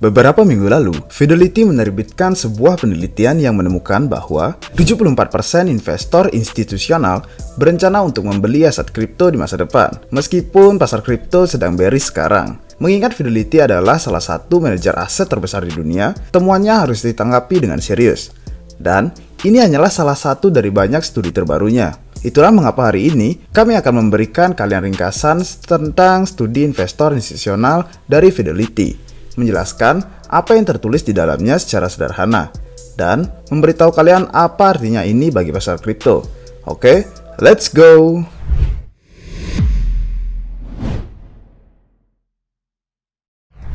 Beberapa minggu lalu, Fidelity menerbitkan sebuah penelitian yang menemukan bahwa 74% investor institusional berencana untuk membeli aset kripto di masa depan, meskipun pasar kripto sedang bearish sekarang. Mengingat Fidelity adalah salah satu manajer aset terbesar di dunia, temuannya harus ditanggapi dengan serius. Dan ini hanyalah salah satu dari banyak studi terbarunya. Itulah mengapa hari ini kami akan memberikan kalian ringkasan tentang studi investor institusional dari Fidelity, menjelaskan apa yang tertulis di dalamnya secara sederhana, dan memberitahu kalian apa artinya ini bagi pasar kripto. Oke, let's go!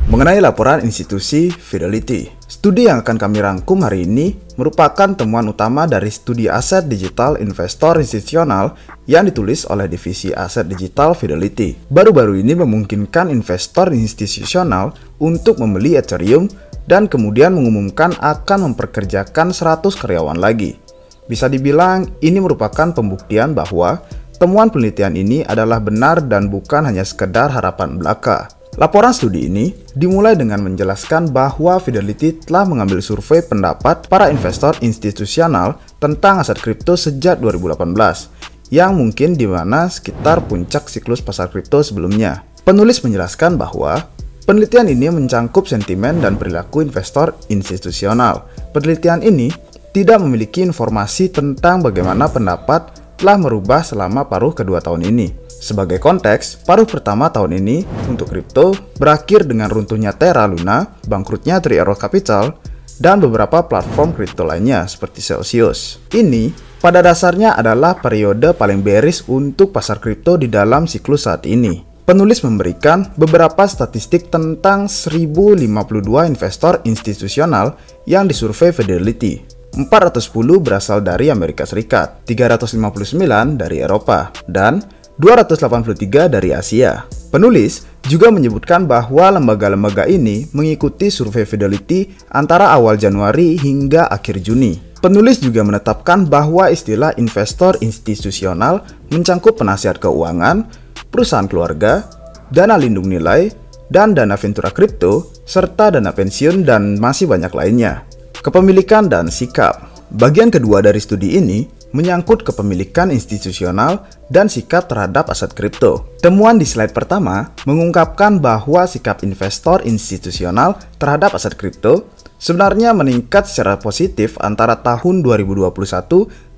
Mengenai laporan institusi Fidelity, studi yang akan kami rangkum hari ini merupakan temuan utama dari studi aset digital investor institusional yang ditulis oleh divisi aset digital Fidelity. Baru-baru ini memungkinkan investor institusional untuk membeli Ethereum dan kemudian mengumumkan akan memperkerjakan 100 karyawan lagi. Bisa dibilang ini merupakan pembuktian bahwa temuan penelitian ini adalah benar dan bukan hanya sekedar harapan belaka. Laporan studi ini dimulai dengan menjelaskan bahwa Fidelity telah mengambil survei pendapat para investor institusional tentang aset kripto sejak 2018, yang mungkin di mana sekitar puncak siklus pasar kripto sebelumnya. Penulis menjelaskan bahwa penelitian ini mencangkup sentimen dan perilaku investor institusional. Penelitian ini tidak memiliki informasi tentang bagaimana pendapat telah merubah selama paruh kedua tahun ini. Sebagai konteks, paruh pertama tahun ini untuk kripto berakhir dengan runtuhnya Terra Luna, bangkrutnya Three Arrows Capital, dan beberapa platform kripto lainnya seperti Celsius. Ini pada dasarnya adalah periode paling bearish untuk pasar kripto di dalam siklus saat ini. Penulis memberikan beberapa statistik tentang 1052 investor institusional yang disurvei Fidelity. 410 berasal dari Amerika Serikat, 359 dari Eropa, dan 283 dari Asia. Penulis juga menyebutkan bahwa lembaga-lembaga ini mengikuti survei Fidelity antara awal Januari hingga akhir Juni. Penulis juga menetapkan bahwa istilah investor institusional mencangkup penasihat keuangan, perusahaan keluarga, dana lindung nilai, dan dana ventura kripto, serta dana pensiun dan masih banyak lainnya. Kepemilikan dan sikap. Bagian kedua dari studi ini menyangkut kepemilikan institusional dan sikap terhadap aset kripto. Temuan di slide pertama mengungkapkan bahwa sikap investor institusional terhadap aset kripto sebenarnya meningkat secara positif antara tahun 2021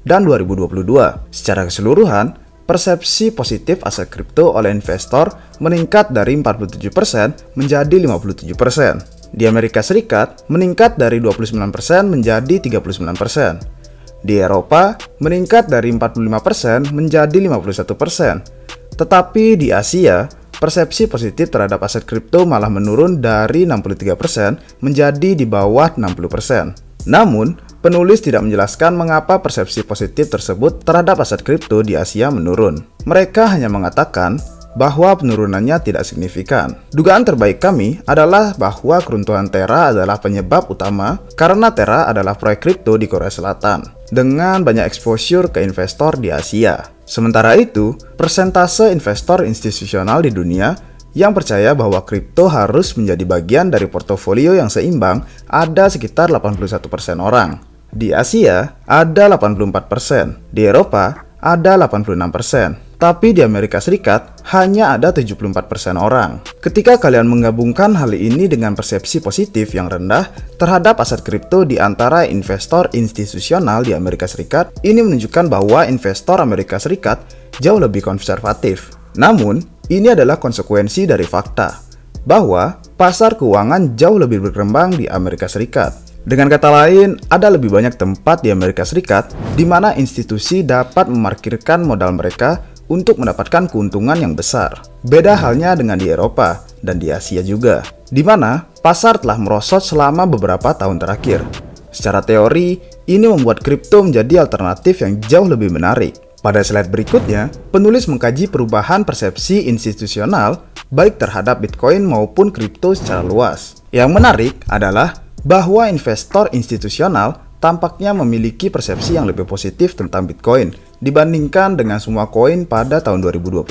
dan 2022. Secara keseluruhan, persepsi positif aset kripto oleh investor meningkat dari 47% menjadi 57%. Di Amerika Serikat meningkat dari 29% menjadi 39%. Di Eropa meningkat dari 45% menjadi 51%. Tetapi di Asia, persepsi positif terhadap aset kripto malah menurun dari 63% menjadi di bawah 60%. Namun, penulis tidak menjelaskan mengapa persepsi positif tersebut terhadap aset kripto di Asia menurun. Mereka hanya mengatakan bahwa penurunannya tidak signifikan. Dugaan terbaik kami adalah bahwa keruntuhan Terra adalah penyebab utama karena Terra adalah proyek kripto di Korea Selatan dengan banyak exposure ke investor di Asia. Sementara itu, persentase investor institusional di dunia yang percaya bahwa kripto harus menjadi bagian dari portofolio yang seimbang ada sekitar 81% orang. Di Asia ada 84%, di Eropa ada 86%. Tapi di Amerika Serikat hanya ada 74% orang. Ketika kalian menggabungkan hal ini dengan persepsi positif yang rendah terhadap aset kripto di antara investor institusional di Amerika Serikat, ini menunjukkan bahwa investor Amerika Serikat jauh lebih konservatif. Namun, ini adalah konsekuensi dari fakta bahwa pasar keuangan jauh lebih berkembang di Amerika Serikat. Dengan kata lain, ada lebih banyak tempat di Amerika Serikat di mana institusi dapat memarkirkan modal mereka untuk mendapatkan keuntungan yang besar. Beda halnya dengan di Eropa dan di Asia juga, di mana pasar telah merosot selama beberapa tahun terakhir. Secara teori, ini membuat kripto menjadi alternatif yang jauh lebih menarik. Pada slide berikutnya, penulis mengkaji perubahan persepsi institusional baik terhadap Bitcoin maupun kripto secara luas. Yang menarik adalah bahwa investor institusional tampaknya memiliki persepsi yang lebih positif tentang Bitcoin dibandingkan dengan semua koin pada tahun 2021.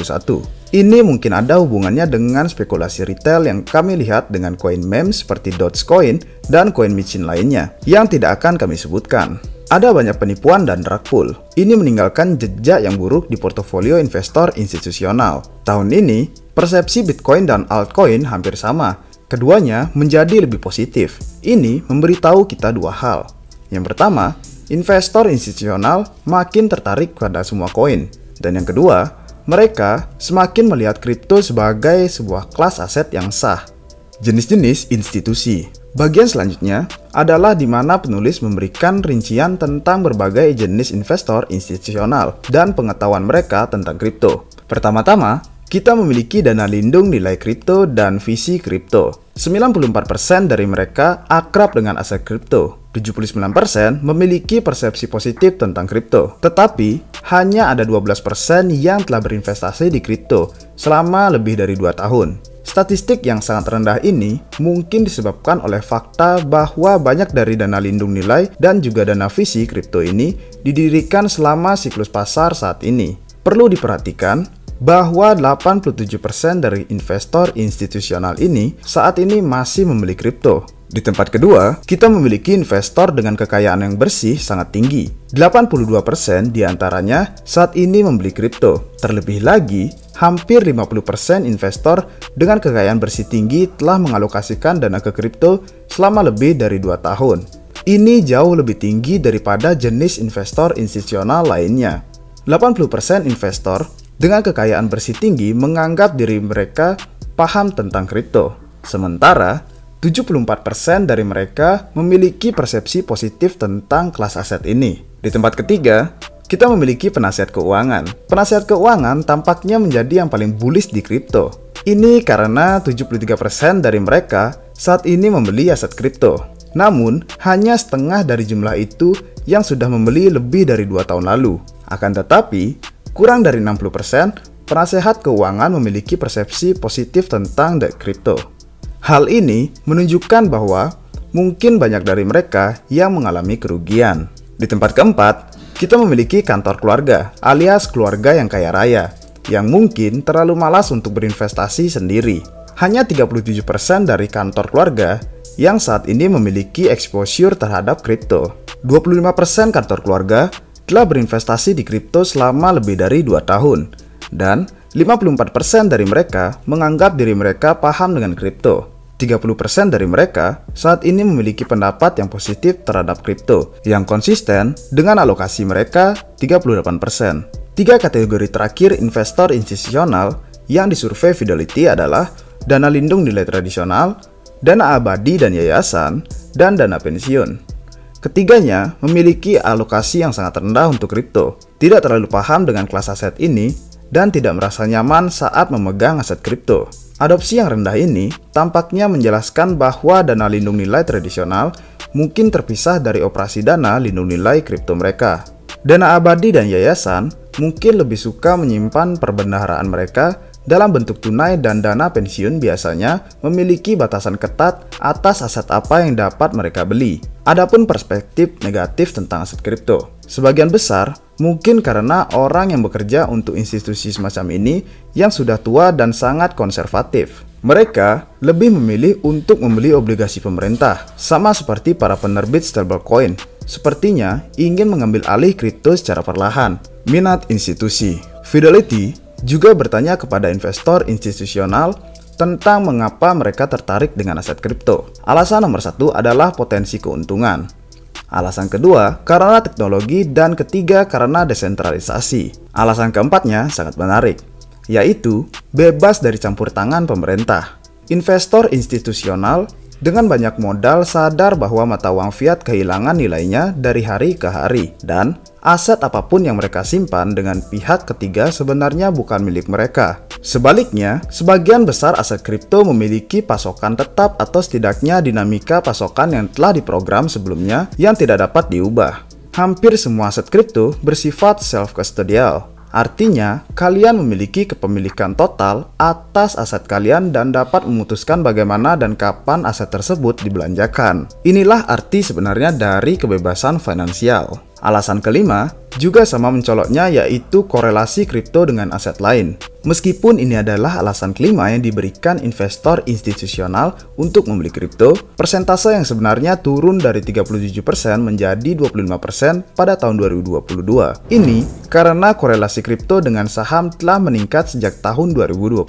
Ini mungkin ada hubungannya dengan spekulasi retail yang kami lihat dengan koin meme seperti Dogecoin dan koin micin lainnya yang tidak akan kami sebutkan. Ada banyak penipuan dan rug pull. Ini meninggalkan jejak yang buruk di portofolio investor institusional. Tahun ini, persepsi Bitcoin dan altcoin hampir sama. Keduanya menjadi lebih positif. Ini memberitahu kita dua hal. Yang pertama, investor institusional makin tertarik pada semua koin. Dan yang kedua, mereka semakin melihat kripto sebagai sebuah kelas aset yang sah. Jenis-jenis institusi. Bagian selanjutnya adalah di mana penulis memberikan rincian tentang berbagai jenis investor institusional dan pengetahuan mereka tentang kripto. Pertama-tama, kita memiliki dana lindung nilai kripto dan visi kripto. 94% dari mereka akrab dengan aset kripto. 79% memiliki persepsi positif tentang kripto. Tetapi, hanya ada 12% yang telah berinvestasi di kripto selama lebih dari 2 tahun. Statistik yang sangat rendah ini mungkin disebabkan oleh fakta bahwa banyak dari dana lindung nilai dan juga dana visi kripto ini didirikan selama siklus pasar saat ini. Perlu diperhatikan bahwa 87% dari investor institusional ini saat ini masih membeli kripto. Di tempat kedua, kita memiliki investor dengan kekayaan yang bersih sangat tinggi. 82% diantaranya saat ini membeli kripto. Terlebih lagi, hampir 50% investor dengan kekayaan bersih tinggi telah mengalokasikan dana ke kripto selama lebih dari 2 tahun. Ini jauh lebih tinggi daripada jenis investor institusional lainnya. 80% investor dengan kekayaan bersih tinggi menganggap diri mereka paham tentang kripto. Sementara, 74% dari mereka memiliki persepsi positif tentang kelas aset ini. Di tempat ketiga, kita memiliki penasihat keuangan. Penasihat keuangan tampaknya menjadi yang paling bullish di kripto. Ini karena 73% dari mereka saat ini membeli aset kripto. Namun, hanya setengah dari jumlah itu yang sudah membeli lebih dari 2 tahun lalu. Akan tetapi, kurang dari 60% penasehat keuangan memiliki persepsi positif tentang kripto. Hal ini menunjukkan bahwa mungkin banyak dari mereka yang mengalami kerugian. Di tempat keempat, kita memiliki kantor keluarga alias keluarga yang kaya raya yang mungkin terlalu malas untuk berinvestasi sendiri. Hanya 37% dari kantor keluarga yang saat ini memiliki exposure terhadap kripto. 25% kantor keluarga telah berinvestasi di kripto selama lebih dari 2 tahun. Dan 54% dari mereka menganggap diri mereka paham dengan kripto. 30% dari mereka saat ini memiliki pendapat yang positif terhadap kripto, yang konsisten dengan alokasi mereka 38%. 3 kategori terakhir investor institusional yang disurvei Fidelity adalah dana lindung nilai tradisional, dana abadi dan yayasan, dan dana pensiun. Ketiganya memiliki alokasi yang sangat rendah untuk kripto, tidak terlalu paham dengan kelas aset ini, dan tidak merasa nyaman saat memegang aset kripto. Adopsi yang rendah ini tampaknya menjelaskan bahwa dana lindung nilai tradisional mungkin terpisah dari operasi dana lindung nilai kripto mereka. Dana abadi dan yayasan mungkin lebih suka menyimpan perbendaharaan mereka dalam bentuk tunai, dan dana pensiun biasanya memiliki batasan ketat atas aset apa yang dapat mereka beli. Adapun perspektif negatif tentang aset kripto, sebagian besar mungkin karena orang yang bekerja untuk institusi semacam ini yang sudah tua dan sangat konservatif. Mereka lebih memilih untuk membeli obligasi pemerintah, sama seperti para penerbit stablecoin. Sepertinya ingin mengambil alih kripto secara perlahan. Minat institusi. Fidelity juga bertanya kepada investor institusional tentang mengapa mereka tertarik dengan aset kripto. Alasan nomor 1 adalah potensi keuntungan. Alasan kedua karena teknologi, dan ketiga karena desentralisasi. Alasan keempatnya sangat menarik, yaitu bebas dari campur tangan pemerintah. Investor institusional dengan banyak modal sadar bahwa mata uang fiat kehilangan nilainya dari hari ke hari, dan aset apapun yang mereka simpan dengan pihak ketiga sebenarnya bukan milik mereka. Sebaliknya, sebagian besar aset kripto memiliki pasokan tetap atau setidaknya dinamika pasokan yang telah diprogram sebelumnya yang tidak dapat diubah. Hampir semua aset kripto bersifat self-custodial. Artinya, kalian memiliki kepemilikan total atas aset kalian dan dapat memutuskan bagaimana dan kapan aset tersebut dibelanjakan. Inilah arti sebenarnya dari kebebasan finansial. Alasan kelima juga sama mencoloknya, yaitu korelasi kripto dengan aset lain. Meskipun ini adalah alasan kelima yang diberikan investor institusional untuk membeli kripto, persentase yang sebenarnya turun dari 37% menjadi 25% pada tahun 2022. Ini karena korelasi kripto dengan saham telah meningkat sejak tahun 2021.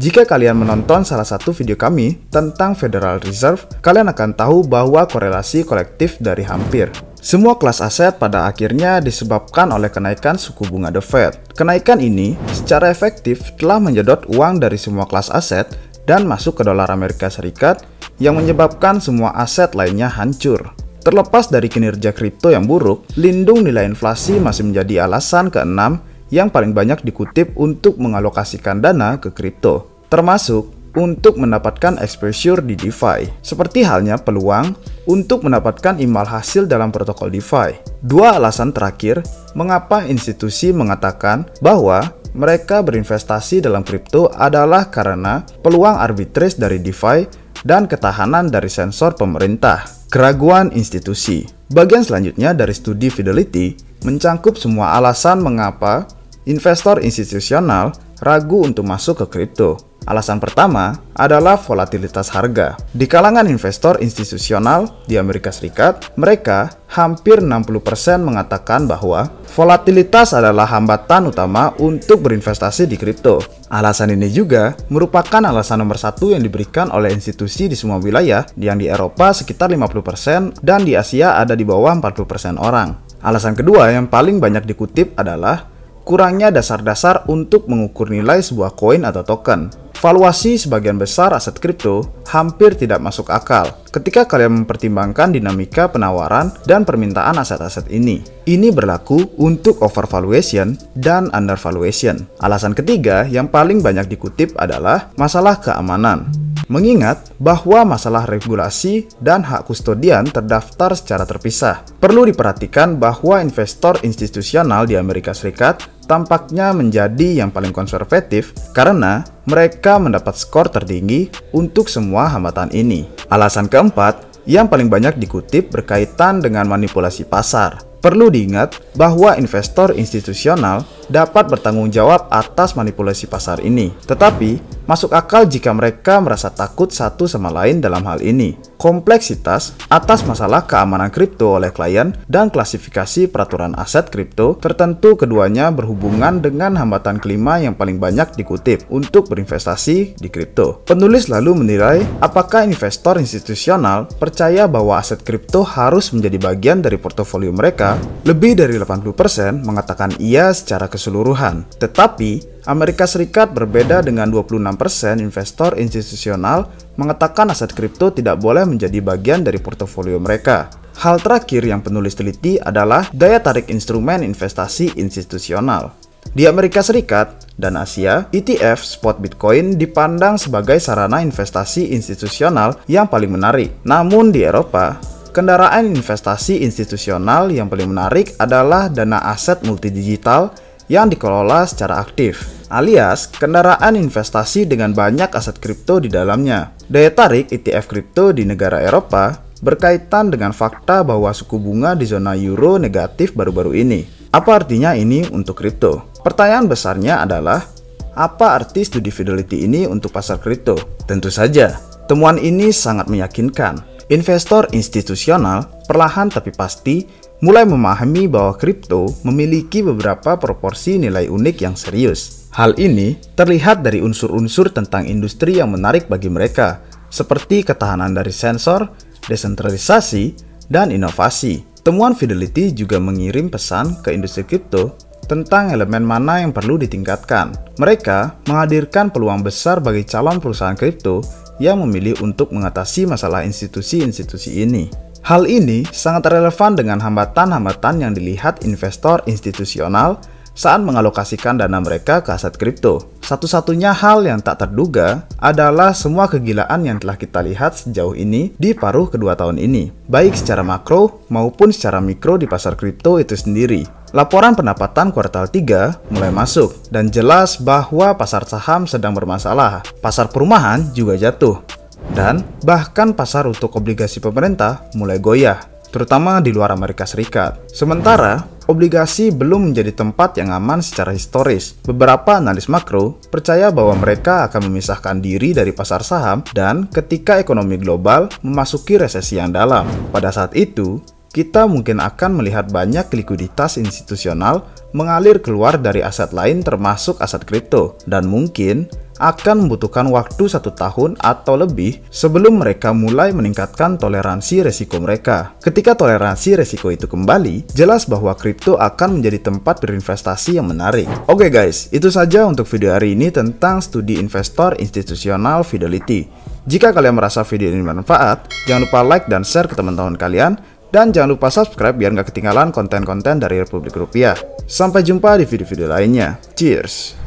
Jika kalian menonton salah satu video kami tentang Federal Reserve, kalian akan tahu bahwa korelasi kolektif dari hampir semua kelas aset pada akhirnya disebabkan oleh kenaikan suku bunga The Fed. Kenaikan ini secara efektif telah menjedot uang dari semua kelas aset dan masuk ke dolar Amerika Serikat yang menyebabkan semua aset lainnya hancur. Terlepas dari kinerja kripto yang buruk, lindung nilai inflasi masih menjadi alasan keenam yang paling banyak dikutip untuk mengalokasikan dana ke kripto, termasuk untuk mendapatkan exposure di DeFi, seperti halnya peluang untuk mendapatkan imbal hasil dalam protokol DeFi. Dua alasan terakhir mengapa institusi mengatakan bahwa mereka berinvestasi dalam kripto adalah karena peluang arbitrage dari DeFi dan ketahanan dari sensor pemerintah. Keraguan institusi. Bagian selanjutnya dari studi Fidelity mencangkup semua alasan mengapa investor institusional ragu untuk masuk ke kripto. Alasan pertama adalah volatilitas harga. Di kalangan investor institusional di Amerika Serikat, mereka hampir 60% mengatakan bahwa volatilitas adalah hambatan utama untuk berinvestasi di kripto. Alasan ini juga merupakan alasan nomor satu yang diberikan oleh institusi di semua wilayah, yang di Eropa sekitar 50% dan di Asia ada di bawah 40% orang. Alasan kedua yang paling banyak dikutip adalah kurangnya dasar-dasar untuk mengukur nilai sebuah koin atau token. Valuasi sebagian besar aset kripto hampir tidak masuk akal ketika kalian mempertimbangkan dinamika penawaran dan permintaan aset-aset ini. Ini berlaku untuk overvaluation dan undervaluation. Alasan ketiga yang paling banyak dikutip adalah masalah keamanan. Mengingat bahwa masalah regulasi dan hak kustodian terdaftar secara terpisah. Perlu diperhatikan bahwa investor institusional di Amerika Serikat tampaknya menjadi yang paling konservatif karena mereka mendapat skor tertinggi untuk semua hambatan ini. Alasan keempat yang paling banyak dikutip berkaitan dengan manipulasi pasar. Perlu diingat bahwa investor institusional dapat bertanggung jawab atas manipulasi pasar ini, tetapi masuk akal jika mereka merasa takut satu sama lain dalam hal ini. Kompleksitas atas masalah keamanan kripto oleh klien dan klasifikasi peraturan aset kripto tertentu keduanya berhubungan dengan hambatan kelima yang paling banyak dikutip untuk berinvestasi di kripto. Penulis lalu menilai apakah investor institusional percaya bahwa aset kripto harus menjadi bagian dari portofolio mereka. Lebih dari 80% mengatakan iya secara keseluruhan, tetapi Amerika Serikat berbeda dengan 26% investor institusional mengatakan aset kripto tidak boleh menjadi bagian dari portofolio mereka. Hal terakhir yang penulis teliti adalah daya tarik instrumen investasi institusional. Di Amerika Serikat dan Asia, ETF spot Bitcoin dipandang sebagai sarana investasi institusional yang paling menarik. Namun di Eropa, kendaraan investasi institusional yang paling menarik adalah dana aset multidigital yang dikelola secara aktif, alias kendaraan investasi dengan banyak aset kripto di dalamnya. Daya tarik ETF kripto di negara Eropa berkaitan dengan fakta bahwa suku bunga di zona euro negatif baru-baru ini. Apa artinya ini untuk kripto? Pertanyaan besarnya adalah, apa arti studi Fidelity ini untuk pasar kripto? Tentu saja, temuan ini sangat meyakinkan. Investor institusional perlahan tapi pasti mulai memahami bahwa kripto memiliki beberapa proporsi nilai unik yang serius. Hal ini terlihat dari unsur-unsur tentang industri yang menarik bagi mereka, seperti ketahanan dari sensor, desentralisasi, dan inovasi. Temuan Fidelity juga mengirim pesan ke industri kripto tentang elemen mana yang perlu ditingkatkan. Mereka menghadirkan peluang besar bagi calon perusahaan kripto yang memilih untuk mengatasi masalah institusi-institusi ini. Hal ini sangat relevan dengan hambatan-hambatan yang dilihat investor institusional saat mengalokasikan dana mereka ke aset kripto. Satu-satunya hal yang tak terduga adalah semua kegilaan yang telah kita lihat sejauh ini di paruh kedua tahun ini, baik secara makro maupun secara mikro di pasar kripto itu sendiri. Laporan pendapatan kuartal 3 mulai masuk dan jelas bahwa pasar saham sedang bermasalah. Pasar perumahan juga jatuh dan bahkan pasar untuk obligasi pemerintah mulai goyah. terutama di luar Amerika Serikat. Sementara, obligasi belum menjadi tempat yang aman secara historis. Beberapa analis makro percaya bahwa mereka akan memisahkan diri dari pasar saham dan ketika ekonomi global memasuki resesi yang dalam. Pada saat itu, kita mungkin akan melihat banyak likuiditas institusional mengalir keluar dari aset lain termasuk aset kripto, dan mungkin akan membutuhkan waktu 1 tahun atau lebih sebelum mereka mulai meningkatkan toleransi resiko mereka. Ketika toleransi resiko itu kembali, jelas bahwa kripto akan menjadi tempat berinvestasi yang menarik. Oke guys, itu saja untuk video hari ini tentang studi investor institusional Fidelity. Jika kalian merasa video ini bermanfaat, jangan lupa like dan share ke teman-teman kalian. Dan jangan lupa subscribe biar nggak ketinggalan konten-konten dari Republik Rupiah. Sampai jumpa di video-video lainnya. Cheers!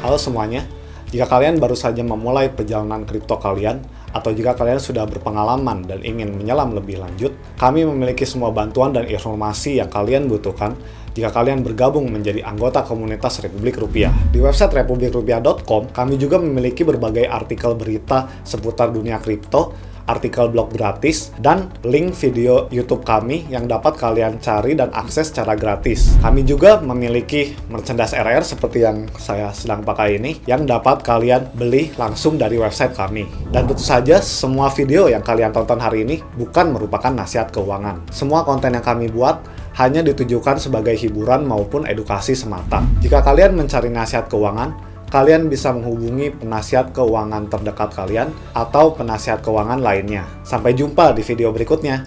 Halo semuanya, jika kalian baru saja memulai perjalanan kripto kalian, atau jika kalian sudah berpengalaman dan ingin menyelam lebih lanjut, kami memiliki semua bantuan dan informasi yang kalian butuhkan jika kalian bergabung menjadi anggota komunitas Republik Rupiah. Di website republikrupiah.com, kami juga memiliki berbagai artikel berita seputar dunia kripto, artikel blog gratis, dan link video YouTube kami yang dapat kalian cari dan akses secara gratis. Kami juga memiliki merchandise RR seperti yang saya sedang pakai ini, yang dapat kalian beli langsung dari website kami. Dan tentu saja, semua video yang kalian tonton hari ini bukan merupakan nasihat keuangan. Semua konten yang kami buat hanya ditujukan sebagai hiburan maupun edukasi semata. Jika kalian mencari nasihat keuangan, kalian bisa menghubungi penasihat keuangan terdekat kalian atau penasihat keuangan lainnya. Sampai jumpa di video berikutnya.